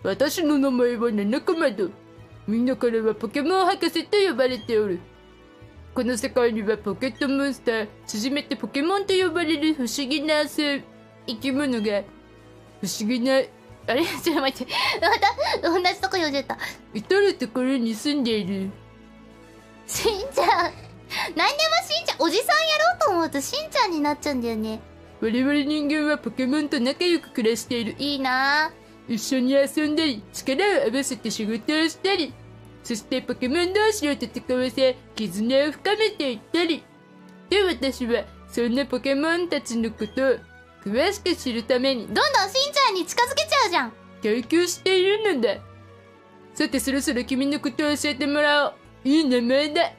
私の名前はナナカマド。みんなからはポケモン博士と呼ばれておる。この世界にはポケットモンスター、縮めてポケモンと呼ばれる不思議な生き物が、不思議な、あれちょっと待って。また、同じとこ読んじゃった。至るところに住んでいる。しんちゃん。何でもしんちゃん、おじさんやろうと思うとしんちゃんになっちゃうんだよね。我々人間はポケモンと仲良く暮らしている。いいなぁ。一緒に遊んだり、力を合わせて仕事をしたり、そしてポケモン同士を戦わせ、絆を深めていったり。で、私は、そんなポケモンたちのことを、詳しく知るために、どんどんしんちゃんに近づけちゃうじゃん。研究しているのだ。さて、そろそろ君のことを教えてもらおう。いい名前だ。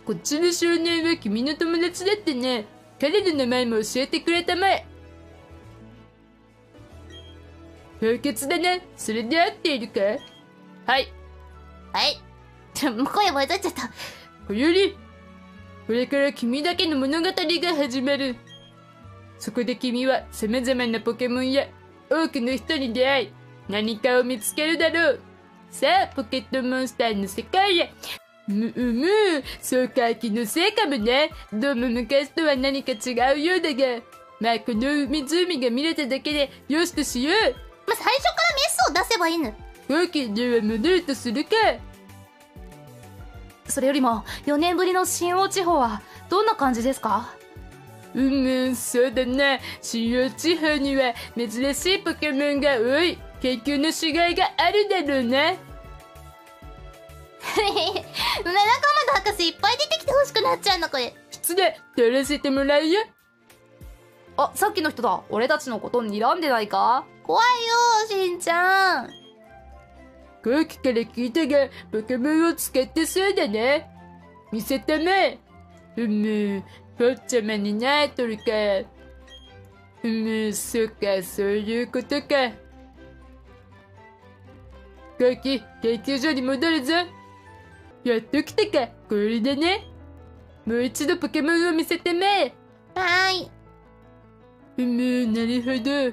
こっちの少年は君の友達だってね。彼の名前も教えてくれたまえ。氷結だな。それで合っているか？はい。はい。声混ざっちゃった。こより、これから君だけの物語が始まる。そこで君は様々なポケモンや多くの人に出会い、何かを見つけるだろう。さあ、ポケットモンスターの世界へ。そうか、気のせいかもね。どうも昔とは何か違うようだが。まあ、この湖が見れただけで、よしとしよう。まあ、最初からメスを出せばいいの。OK、では戻るとするか。それよりも、4年ぶりの新王地方は、どんな感じですか？そうだな。新王地方には、珍しいポケモンが多い。研究のしがいがあるだろうな。七仲間博士いっぱい出てきてほしくなっちゃうのこれ。失礼、通らせてもらうよ。あ、さっきの人だ。俺たちのこと睨んでないか？怖いよ、しんちゃん。後期から聞いたが、ポケモンを使ってそうだね。見せたまえ。ポッチャマになっとるか。そうか、そういうことか。後期、研究所に戻るぞ。やっと来たか、これだね。もう一度ポケモンを見せてめ。はーい。なるほど。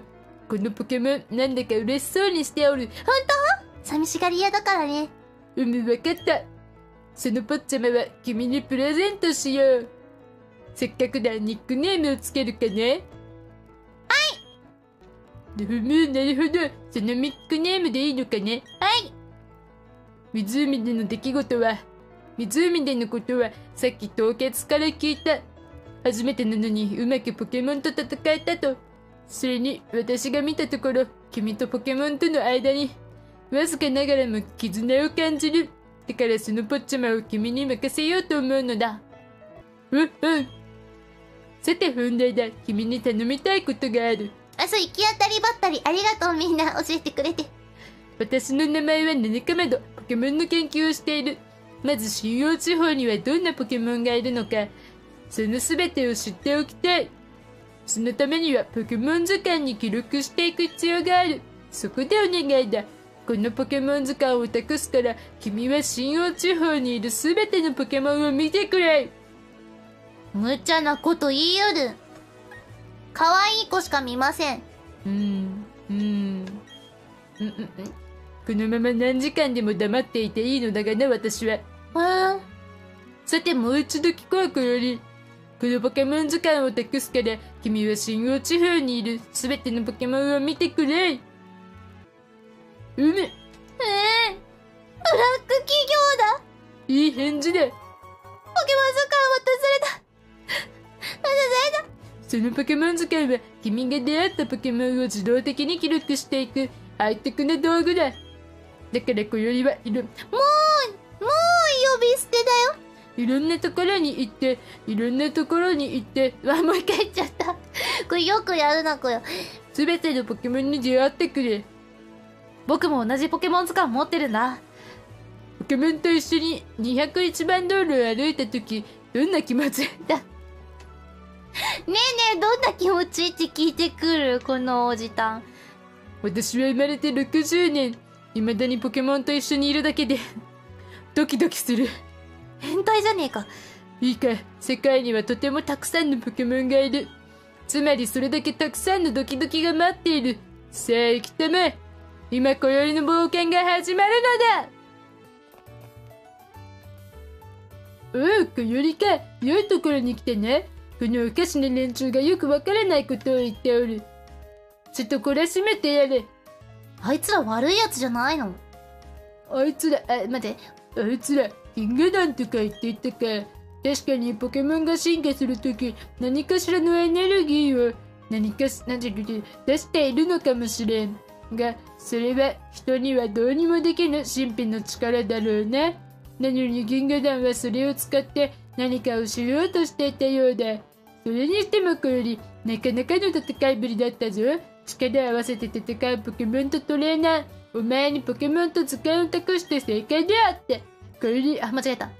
このポケモン、なんだか嬉しそうにしておる。本当？寂しがり屋だからね。わかった。そのポッチャマは君にプレゼントしよう。せっかくだ、ニックネームをつけるかね。はい。なるほど。そのニックネームでいいのかね。はい。湖での出来事は、湖でのことはさっき凍結から聞いた。初めてなのにうまくポケモンと戦えたと。それに私が見たところ、君とポケモンとの間に、わずかながらも絆を感じる。だからそのポッチャマを君に任せようと思うのだ。さて本題だ。君に頼みたいことがある。そう、行き当たりばったりありがとうみんな教えてくれて。私の名前はナナカマド。ポケモンの研究をしている。まず新王地方にはどんなポケモンがいるのか、そのすべてを知っておきたい。そのためにはポケモン図鑑に記録していく必要がある。そこでお願いだ。このポケモン図鑑を託すから、君は新王地方にいるすべてのポケモンを見てくれ。無茶なこと言いよる。可愛い子しか見ません。このまま何時間でも黙っていていいのだがな、私は。さてもう一度聞こう、こより。このポケモン図鑑を託すから、君は新王地方にいるすべてのポケモンを見てくれ。ブラック企業だ。いい返事だ。ポケモン図鑑渡された。そのポケモン図鑑は、君が出会ったポケモンを自動的に記録していく、ハイテクな道具だ。だからこよりは、もう呼び捨てだよ。いろんなところに行って、もう一回言っちゃった。これよくやるな、これ。すべてのポケモンに出会ってくれ。僕も同じポケモン図鑑持ってるんだ。ポケモンと一緒に201番道路を歩いたとき、どんな気持ちだ？ねえねえ、どんな気持ちって聞いてくる、このおじたん。私は生まれて60年。未だにポケモンと一緒にいるだけで、ドキドキする。変態じゃねえか。いいか、世界にはとてもたくさんのポケモンがいる。つまりそれだけたくさんのドキドキが待っている。さあ行きたま。今今宵の冒険が始まるのだ。おう、今宵か。良いところに来てね。このおかしな連中がよくわからないことを言っておる。ちょっと懲らしめてやれ。あいつら悪いやつじゃないの？あいつら、待って。あいつら、銀河団とか言っていたか。確かにポケモンが進化するとき、何かしらのエネルギーを出しているのかもしれん。が、それは人にはどうにもできぬ神秘の力だろうな。なのに銀河団はそれを使って何かをしようとしていたようだ。それにしてもこより、なかなかの戦いぶりだったぞ。力を合わせて戦うポケモンとトレーナー。お前にポケモンと図鑑を託して正解であって。こより、間違えた。